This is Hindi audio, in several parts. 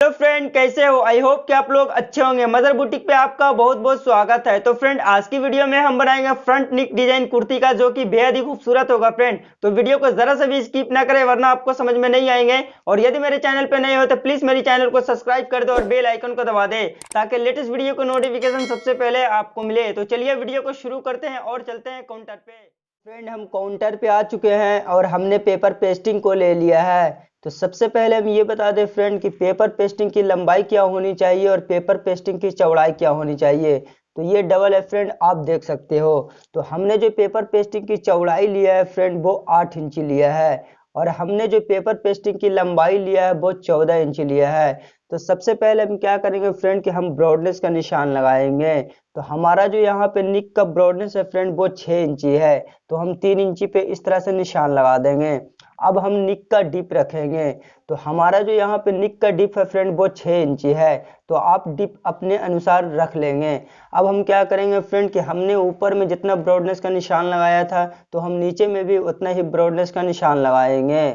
तो फ्रेंड कैसे हो। आई होप कि आप लोग अच्छे होंगे। मदर बुटीक पे आपका बहुत बहुत स्वागत है। तो फ्रेंड आज की वीडियो में हम बनाएंगे फ्रंट निक डिजाइन कुर्ती का, जो कि बेहद ही खूबसूरत होगा फ्रेंड। तो वीडियो को जरा सा भी स्किप ना करें, वरना आपको समझ में नहीं आएंगे। और यदि मेरे चैनल पे नए हो तो प्लीज मेरे चैनल को सब्सक्राइब कर दो और बेल आइकन को दबा दे, ताकि लेटेस्ट वीडियो को नोटिफिकेशन सबसे पहले आपको मिले। तो चलिए वीडियो को शुरू करते हैं और चलते हैं काउंटर पे। फ्रेंड हम काउंटर पे आ चुके हैं और हमने पेपर पेस्टिंग को ले लिया है। तो सबसे पहले हम ये बता दें फ्रेंड कि पेपर पेस्टिंग की लंबाई क्या होनी चाहिए और पेपर पेस्टिंग की चौड़ाई क्या होनी चाहिए। तो ये डबल है फ्रेंड, आप देख सकते हो। तो हमने जो पेपर पेस्टिंग की चौड़ाई लिया है फ्रेंड वो 8 इंच लिया है, और हमने जो पेपर पेस्टिंग की लंबाई लिया है वो 14 इंच लिया है। तो सबसे पहले हम क्या करेंगे फ्रेंड कि हम ब्रॉडनेस का निशान लगाएंगे। तो हमारा जो यहाँ पे निक का ब्रॉडनेस है फ्रेंड वो 6 इंची है। तो हम 3 इंची पे इस तरह से निशान लगा देंगे। अब हम निक का डिप रखेंगे। तो हमारा जो यहाँ पे निक का डिप है फ्रेंड वो 6 इंची है। तो आप डिप अपने अनुसार रख लेंगे। अब हम क्या करेंगे फ्रेंड कि हमने ऊपर में जितना ब्रॉडनेस का निशान लगाया था, तो हम नीचे में भी उतना ही ब्रॉडनेस का निशान लगाएंगे।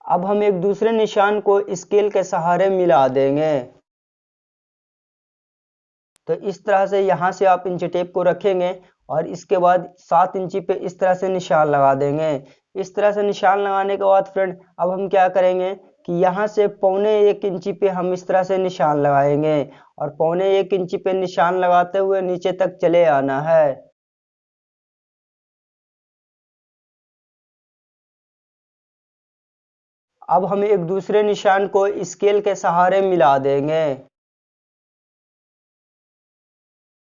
अब हम एक दूसरे निशान को स्केल के सहारे मिला देंगे। तो इस तरह से यहाँ से आप इंची टेप को रखेंगे और इसके बाद 7 इंची पे इस तरह से निशान लगा देंगे। इस तरह से निशान लगाने के बाद फ्रेंड अब हम क्या करेंगे कि यहाँ से 1.25 इंची पे हम इस तरह से निशान लगाएंगे, और 1.25 इंची पे निशान लगाते हुए नीचे तक चले आना है। अब हम एक दूसरे निशान को स्केल के सहारे मिला देंगे।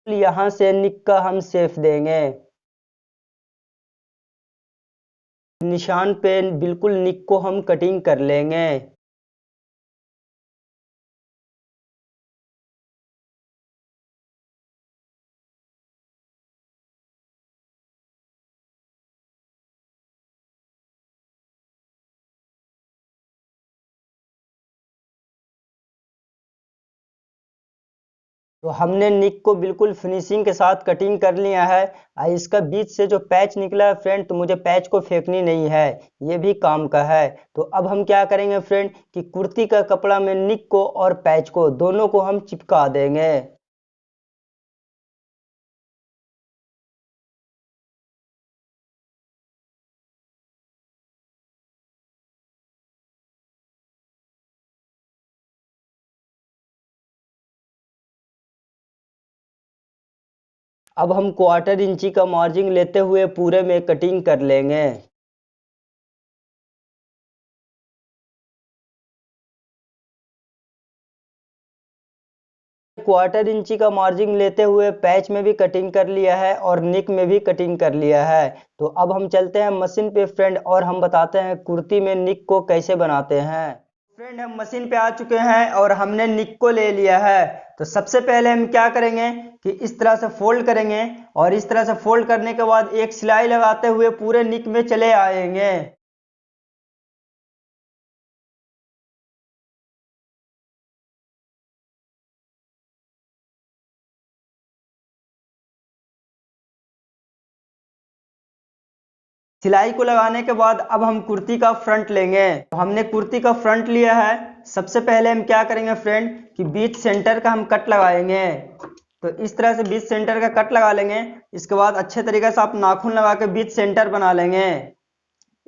यहाँ से निक का हम शेप देंगे। निशान पे बिल्कुल निक को हम कटिंग कर लेंगे। तो हमने निक को बिल्कुल फिनिशिंग के साथ कटिंग कर लिया है। इसका बीच से जो पैच निकला है फ्रेंड, तो मुझे पैच को फेंकनी नहीं है, ये भी काम का है। तो अब हम क्या करेंगे फ्रेंड कि कुर्ती का कपड़ा में निक को और पैच को दोनों को हम चिपका देंगे। अब हम 1/4 इंची का मार्जिन लेते हुए पूरे में कटिंग कर लेंगे। 1/4 इंची का मार्जिन लेते हुए पैच में भी कटिंग कर लिया है और नेक में भी कटिंग कर लिया है। तो अब हम चलते हैं मशीन पे फ्रेंड, और हम बताते हैं कुर्ती में निक को कैसे बनाते हैं। फ्रेंड हम मशीन पे आ चुके हैं और हमने निक को ले लिया है। तो सबसे पहले हम क्या करेंगे कि इस तरह से फोल्ड करेंगे, और इस तरह से फोल्ड करने के बाद एक सिलाई लगाते हुए पूरे निक में चले आएंगे। सिलाई को लगाने के बाद अब हम कुर्ती का फ्रंट लेंगे। तो हमने कुर्ती का फ्रंट लिया है। सबसे पहले हम क्या करेंगे फ्रेंड कि बीच सेंटर का हम कट लगाएंगे। तो इस तरह से बीच सेंटर का कट लगा लेंगे। इसके बाद अच्छे तरीके से आप नाखून लगा के बीच सेंटर बना लेंगे।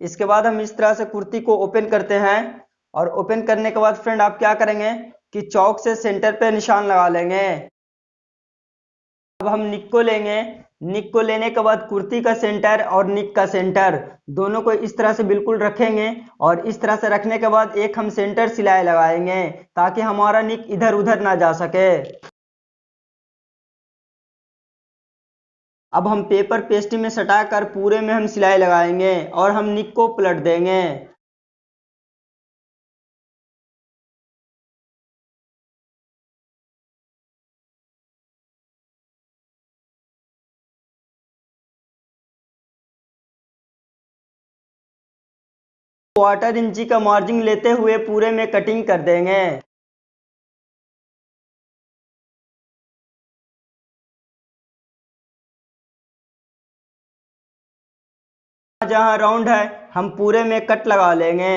इसके बाद हम इस तरह से कुर्ती को ओपन करते हैं, और ओपन करने के बाद फ्रेंड आप क्या करेंगे कि चौक से सेंटर पे निशान लगा लेंगे। अब हम निक को लेंगे। निक को लेने के बाद कुर्ती का सेंटर और निक का सेंटर दोनों को इस तरह से बिल्कुल रखेंगे, और इस तरह से रखने के बाद एक हम सेंटर सिलाई लगाएंगे, ताकि हमारा निक इधर उधर ना जा सके। अब हम पेपर पेस्टिंग में सटा कर पूरे में हम सिलाई लगाएंगे, और हम निक को पलट देंगे। क्वार्टर इंची का मार्जिन लेते हुए पूरे में कटिंग कर देंगे। जहाँ राउंड है हम पूरे में कट लगा लेंगे।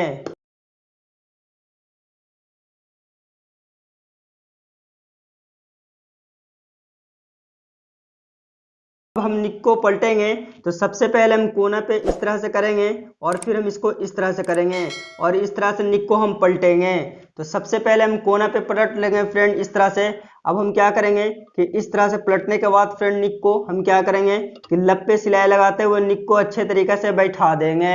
अब हम निक को पलटेंगे तो सबसे पहले हम कोना पे इस तरह से करेंगे और फिर हम इसको इस तरह से करेंगे और इस तरह से निक को हम पलटेंगे। तो सबसे पहले हम कोना पे पलट लेंगे फ्रेंड इस तरह से। अब हम क्या करेंगे कि इस तरह से पलटने के बाद फ्रेंड निक को हम क्या करेंगे कि लब पे सिलाई लगाते हुए निक को अच्छे तरीके से बैठा देंगे।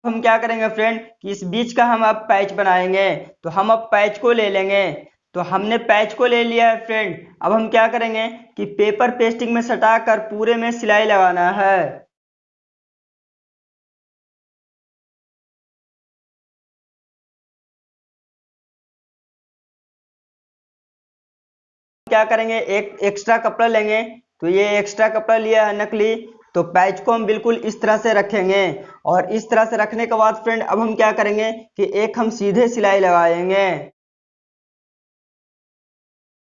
हम क्या करेंगे फ्रेंड कि इस बीच का हम अब पैच बनाएंगे। तो हम अब पैच को ले लेंगे। तो हमने पैच को ले लिया है फ्रेंड। अब हम क्या करेंगे कि पेपर पेस्टिंग में सटा कर पूरे में सिलाई लगाना है। क्या करेंगे एक एक्स्ट्रा कपड़ा लेंगे। तो ये एक्स्ट्रा कपड़ा लिया है नकली। तो पैच को हम बिल्कुल इस तरह से रखेंगे और इस तरह से रखने के बाद फ्रेंड अब हम क्या करेंगे कि एक हम सीधे सिलाई लगाएंगे।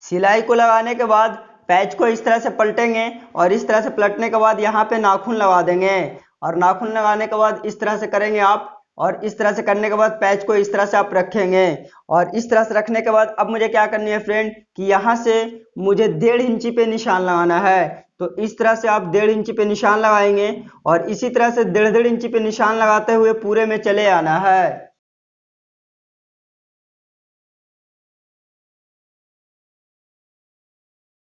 सिलाई को लगाने के बाद पैच को इस तरह से पलटेंगे और इस तरह से पलटने के बाद यहाँ पे नाखून लगा देंगे और नाखून लगाने के बाद इस तरह से करेंगे आप। और इस तरह से करने के बाद पैच को इस तरह से आप रखेंगे और इस तरह से रखने के बाद अब मुझे क्या करनी है फ्रेंड कि यहाँ से मुझे 1.5 इंची पे निशान लगाना है। तो इस तरह से आप 1.5 इंची पे निशान लगाएंगे और इसी तरह से 1.5 इंची पे निशान लगाते हुए पूरे में चले आना है।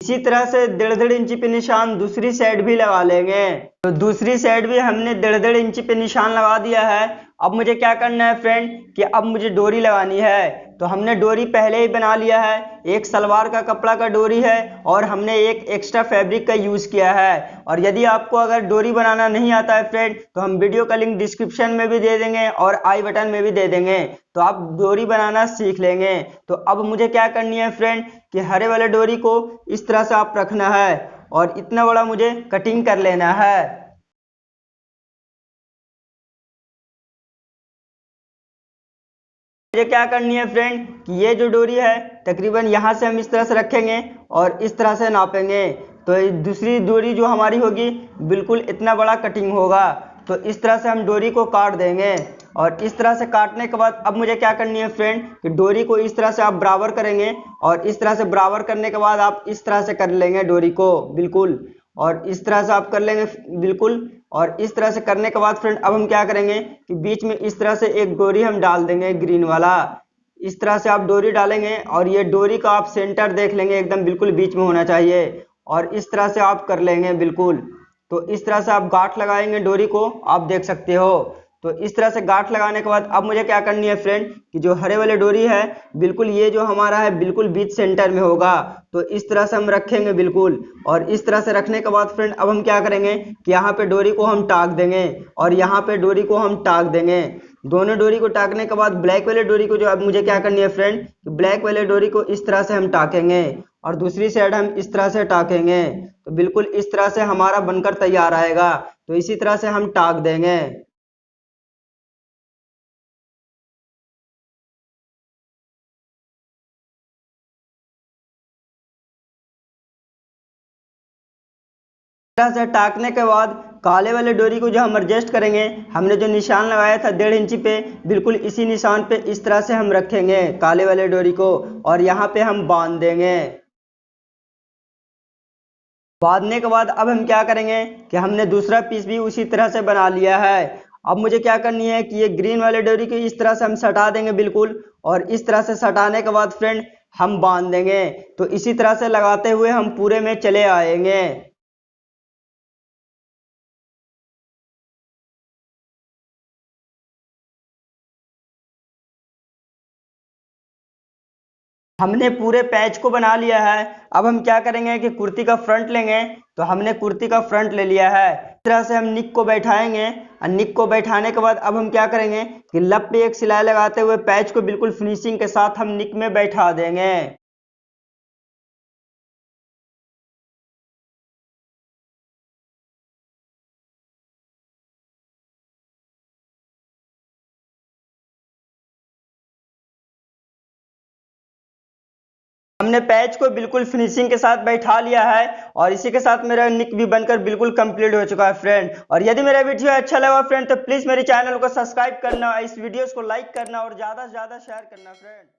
इसी तरह से 1.5 इंची पे निशान दूसरी साइड भी लगा लेंगे। तो दूसरी साइड भी हमने 1.5 इंची पे निशान लगा दिया है। अब मुझे क्या करना है फ्रेंड कि अब मुझे डोरी लगानी है। तो हमने डोरी पहले ही बना लिया है। एक सलवार का कपड़ा का डोरी है और हमने एक एक्स्ट्रा फैब्रिक का यूज किया है। और यदि आपको अगर डोरी बनाना नहीं आता है फ्रेंड तो हम वीडियो का लिंक डिस्क्रिप्शन में भी दे देंगे और आई बटन में भी दे देंगे। तो आप डोरी बनाना सीख लेंगे। तो अब मुझे क्या करनी है फ्रेंड कि हरे वाले डोरी को इस तरह से आप रखना है और इतना बड़ा मुझे कटिंग कर लेना है। मुझे क्या करनी है फ्रेंड कि ये जो डोरी है तकरीबन यहाँ से हम इस तरह से रखेंगे और इस तरह से नापेंगे। तो ये दूसरी डोरी जो हमारी होगी बिल्कुल इतना बड़ा कटिंग होगा। तो इस तरह से हम डोरी को काट देंगे और इस तरह से काटने के बाद अब मुझे क्या करनी है फ्रेंड कि डोरी को इस तरह से आप बराबर करेंगे और इस तरह से बराबर करने के बाद आप इस तरह से कर लेंगे डोरी को बिल्कुल। और इस तरह से आप कर लेंगे बिल्कुल। और इस तरह से करने के बाद फ्रेंड अब हम क्या करेंगे कि बीच में इस तरह से एक डोरी हम डाल देंगे ग्रीन वाला। इस तरह से आप डोरी डालेंगे और ये डोरी का आप सेंटर देख लेंगे एकदम बिल्कुल बीच में होना चाहिए और इस तरह से आप कर लेंगे बिल्कुल। तो इस तरह से आप गांठ लगाएंगे डोरी को आप देख सकते हो। तो इस तरह से गांठ लगाने के बाद अब मुझे क्या करनी है फ्रेंड कि जो हरे वाले डोरी है बिल्कुल ये जो हमारा है बिल्कुल बीच सेंटर में होगा। तो इस तरह से हम रखेंगे बिल्कुल। और इस तरह से रखने के बाद फ्रेंड अब हम क्या करेंगे कि यहाँ पे डोरी को हम टाक देंगे और यहाँ पे डोरी को हम टाक देंगे। दोनों डोरी को टाकने के बाद ब्लैक वाले डोरी को जो अब मुझे क्या करनी है फ्रेंड कि ब्लैक वाले डोरी को इस तरह से हम टाकेंगे और दूसरी साइड हम इस तरह से टाकेंगे। तो बिल्कुल इस तरह से हमारा बनकर तैयार आएगा। तो इसी तरह से हम टाक देंगे। तरह से टाकने के बाद काले वाले डोरी को जो हम एडजस्ट करेंगे हमने जो निशान लगाया था 1.5 इंची पे बिल्कुल इसी निशान पे इस तरह से हम रखेंगे काले वाले डोरी को और यहाँ पे हम बांध देंगे। बांधने के बाद अब हम क्या करेंगे कि हमने दूसरा पीस भी उसी तरह से बना लिया है। अब मुझे क्या करनी है कि ये ग्रीन वाले डोरी को इस तरह से हम सटा देंगे बिल्कुल। और इस तरह से सटाने के बाद फ्रेंड हम बांध देंगे। तो इसी तरह से लगाते हुए हम पूरे में चले आएंगे। हमने पूरे पैच को बना लिया है। अब हम क्या करेंगे कि कुर्ती का फ्रंट लेंगे। तो हमने कुर्ती का फ्रंट ले लिया है। इस तरह से हम निक को बैठाएंगे और निक को बैठाने के बाद अब हम क्या करेंगे कि लब पे एक सिलाई लगाते हुए पैच को बिल्कुल फिनिशिंग के साथ हम निक में बैठा देंगे। हमने मैंने पैच को बिल्कुल फिनिशिंग के साथ बैठा लिया है और इसी के साथ मेरा निक भी बनकर बिल्कुल कंप्लीट हो चुका है फ्रेंड। और यदि मेरा वीडियो अच्छा लगा फ्रेंड तो प्लीज मेरे चैनल को सब्सक्राइब करना, इस वीडियो को लाइक करना और ज्यादा से ज्यादा शेयर करना फ्रेंड।